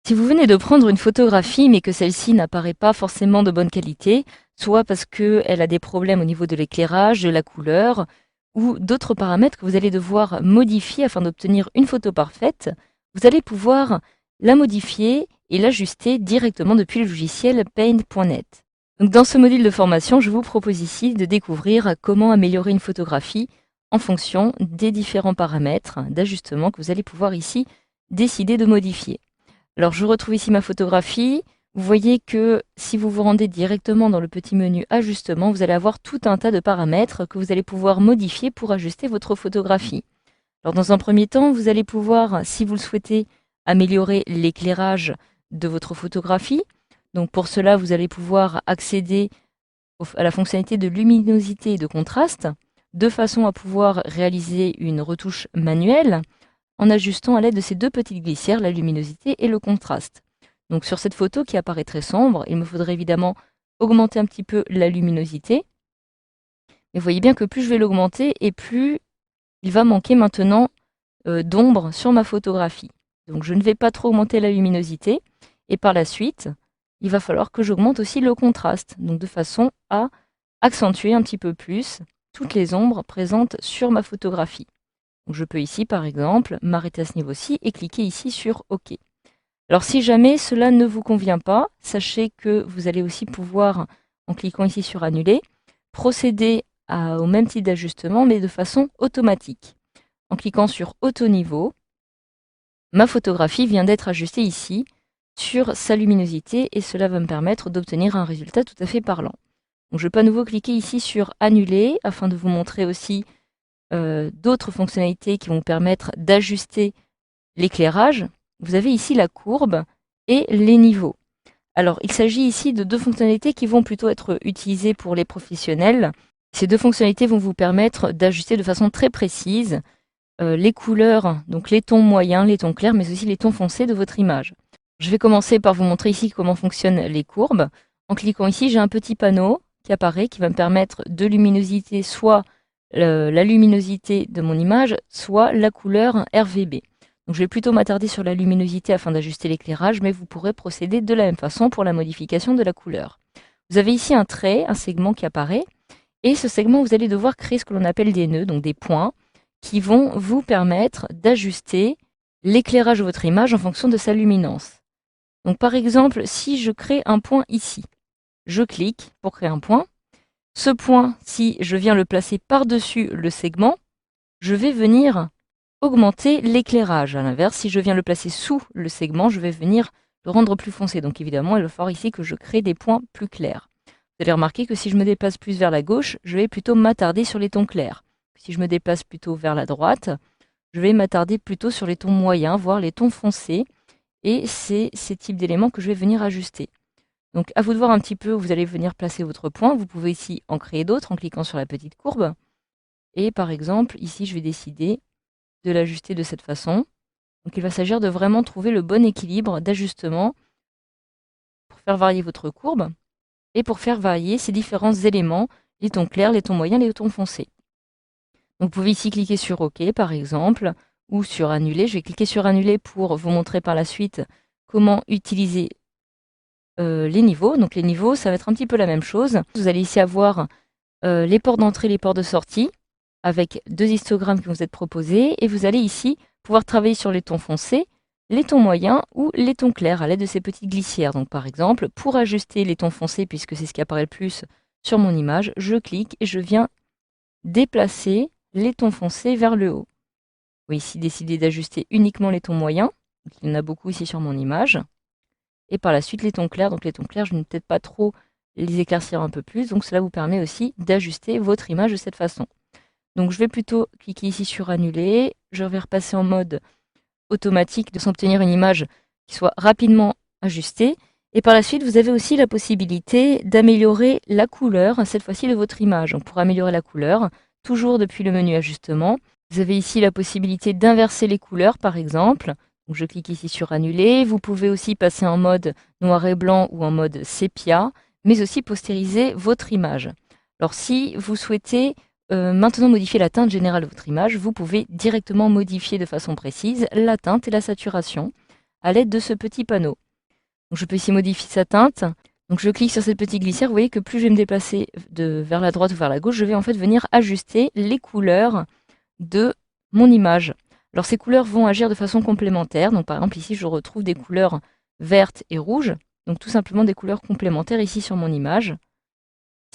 Si vous venez de prendre une photographie mais que celle-ci n'apparaît pas forcément de bonne qualité, soit parce qu'elle a des problèmes au niveau de l'éclairage, de la couleur ou d'autres paramètres que vous allez devoir modifier afin d'obtenir une photo parfaite, vous allez pouvoir la modifier et l'ajuster directement depuis le logiciel Paint.net. Donc dans ce module de formation, je vous propose ici de découvrir comment améliorer une photographie en fonction des différents paramètres d'ajustement que vous allez pouvoir ici décider de modifier. Alors je retrouve ici ma photographie. Vous voyez que si vous vous rendez directement dans le petit menu ajustement, vous allez avoir tout un tas de paramètres que vous allez pouvoir modifier pour ajuster votre photographie. Alors dans un premier temps, vous allez pouvoir, si vous le souhaitez, améliorer l'éclairage de votre photographie. Donc pour cela, vous allez pouvoir accéder à la fonctionnalité de luminosité et de contraste, de façon à pouvoir réaliser une retouche manuelle en ajustant à l'aide de ces deux petites glissières la luminosité et le contraste. Donc sur cette photo qui apparaît très sombre, il me faudrait évidemment augmenter un petit peu la luminosité. Mais vous voyez bien que plus je vais l'augmenter et plus il va manquer maintenant d'ombre sur ma photographie. Donc je ne vais pas trop augmenter la luminosité et par la suite, il va falloir que j'augmente aussi le contraste, donc de façon à accentuer un petit peu plus toutes les ombres présentes sur ma photographie. Donc je peux ici, par exemple, m'arrêter à ce niveau-ci et cliquer ici sur OK. Alors si jamais cela ne vous convient pas, sachez que vous allez aussi pouvoir, en cliquant ici sur Annuler, procéder au même type d'ajustement, mais de façon automatique. En cliquant sur Auto-niveau, ma photographie vient d'être ajustée ici sur sa luminosité et cela va me permettre d'obtenir un résultat tout à fait parlant. Donc je peux à nouveau cliquer ici sur Annuler afin de vous montrer aussi d'autres fonctionnalités qui vont permettre d'ajuster l'éclairage. Vous avez ici la courbe et les niveaux. Alors, il s'agit ici de deux fonctionnalités qui vont plutôt être utilisées pour les professionnels. Ces deux fonctionnalités vont vous permettre d'ajuster de façon très précise les couleurs, donc les tons moyens, les tons clairs, mais aussi les tons foncés de votre image. Je vais commencer par vous montrer ici comment fonctionnent les courbes. En cliquant ici, j'ai un petit panneau qui apparaît, qui va me permettre de luminosité soit la luminosité de mon image, soit la couleur RGB. Donc je vais plutôt m'attarder sur la luminosité afin d'ajuster l'éclairage, mais vous pourrez procéder de la même façon pour la modification de la couleur. Vous avez ici un trait, un segment qui apparaît, et ce segment, vous allez devoir créer ce que l'on appelle des nœuds, donc des points, qui vont vous permettre d'ajuster l'éclairage de votre image en fonction de sa luminance. Donc par exemple, si je crée un point ici, je clique pour créer un point. Ce point, si je viens le placer par-dessus le segment, je vais venir augmenter l'éclairage. À l'inverse, si je viens le placer sous le segment, je vais venir le rendre plus foncé. Donc évidemment, il va falloir ici que je crée des points plus clairs. Vous allez remarquer que si je me déplace plus vers la gauche, je vais plutôt m'attarder sur les tons clairs. Si je me déplace plutôt vers la droite, je vais m'attarder plutôt sur les tons moyens, voire les tons foncés. Et c'est ces types d'éléments que je vais venir ajuster. Donc à vous de voir un petit peu où vous allez venir placer votre point. Vous pouvez ici en créer d'autres en cliquant sur la petite courbe. Et par exemple, ici, je vais décider de l'ajuster de cette façon. Donc il va s'agir de vraiment trouver le bon équilibre d'ajustement pour faire varier votre courbe et pour faire varier ces différents éléments, les tons clairs, les tons moyens, les tons foncés. Donc vous pouvez ici cliquer sur OK par exemple, ou sur Annuler. Je vais cliquer sur Annuler pour vous montrer par la suite comment utiliser les niveaux. Donc les niveaux, ça va être un petit peu la même chose. Vous allez ici avoir les ports d'entrée, les ports de sortie, avec deux histogrammes qui vont vous être proposés. Et vous allez ici pouvoir travailler sur les tons foncés, les tons moyens ou les tons clairs à l'aide de ces petites glissières. Donc par exemple, pour ajuster les tons foncés, puisque c'est ce qui apparaît le plus sur mon image, je clique et je viens déplacer les tons foncés vers le haut. Vous pouvez ici décider d'ajuster uniquement les tons moyens. Donc, il y en a beaucoup ici sur mon image. Et par la suite, les tons clairs. Donc les tons clairs, je ne vais peut-être pas trop les éclaircir un peu plus. Donc cela vous permet aussi d'ajuster votre image de cette façon. Donc je vais plutôt cliquer ici sur Annuler. Je vais repasser en mode automatique de s'obtenir une image qui soit rapidement ajustée. Et par la suite, vous avez aussi la possibilité d'améliorer la couleur, cette fois-ci de votre image. Donc pour améliorer la couleur, toujours depuis le menu ajustement, vous avez ici la possibilité d'inverser les couleurs par exemple. Donc je clique ici sur Annuler. Vous pouvez aussi passer en mode noir et blanc ou en mode sépia, mais aussi postériser votre image. Alors si vous souhaitez maintenant modifier la teinte générale de votre image, vous pouvez directement modifier de façon précise la teinte et la saturation à l'aide de ce petit panneau. Donc je peux ici modifier sa teinte. Donc je clique sur cette petite glissière. Vous voyez que plus je vais me déplacer vers la droite ou vers la gauche, je vais en fait venir ajuster les couleurs de mon image. Alors ces couleurs vont agir de façon complémentaire. Donc par exemple ici je retrouve des couleurs vertes et rouges. Donc tout simplement des couleurs complémentaires ici sur mon image.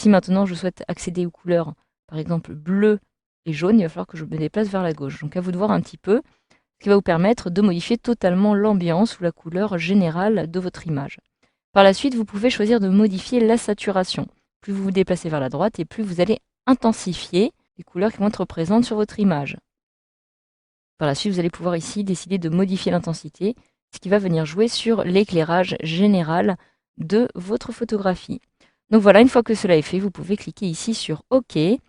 Si maintenant je souhaite accéder aux couleurs, par exemple bleu et jaune, il va falloir que je me déplace vers la gauche. Donc à vous de voir un petit peu, ce qui va vous permettre de modifier totalement l'ambiance ou la couleur générale de votre image. Par la suite, vous pouvez choisir de modifier la saturation. Plus vous vous déplacez vers la droite et plus vous allez intensifier les couleurs qui vont être présentes sur votre image. Par la suite, vous allez pouvoir ici décider de modifier l'intensité, ce qui va venir jouer sur l'éclairage général de votre photographie. Donc voilà, une fois que cela est fait, vous pouvez cliquer ici sur OK. Et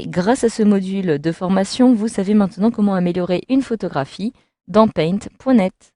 grâce à ce module de formation, vous savez maintenant comment améliorer une photographie dans paint.net.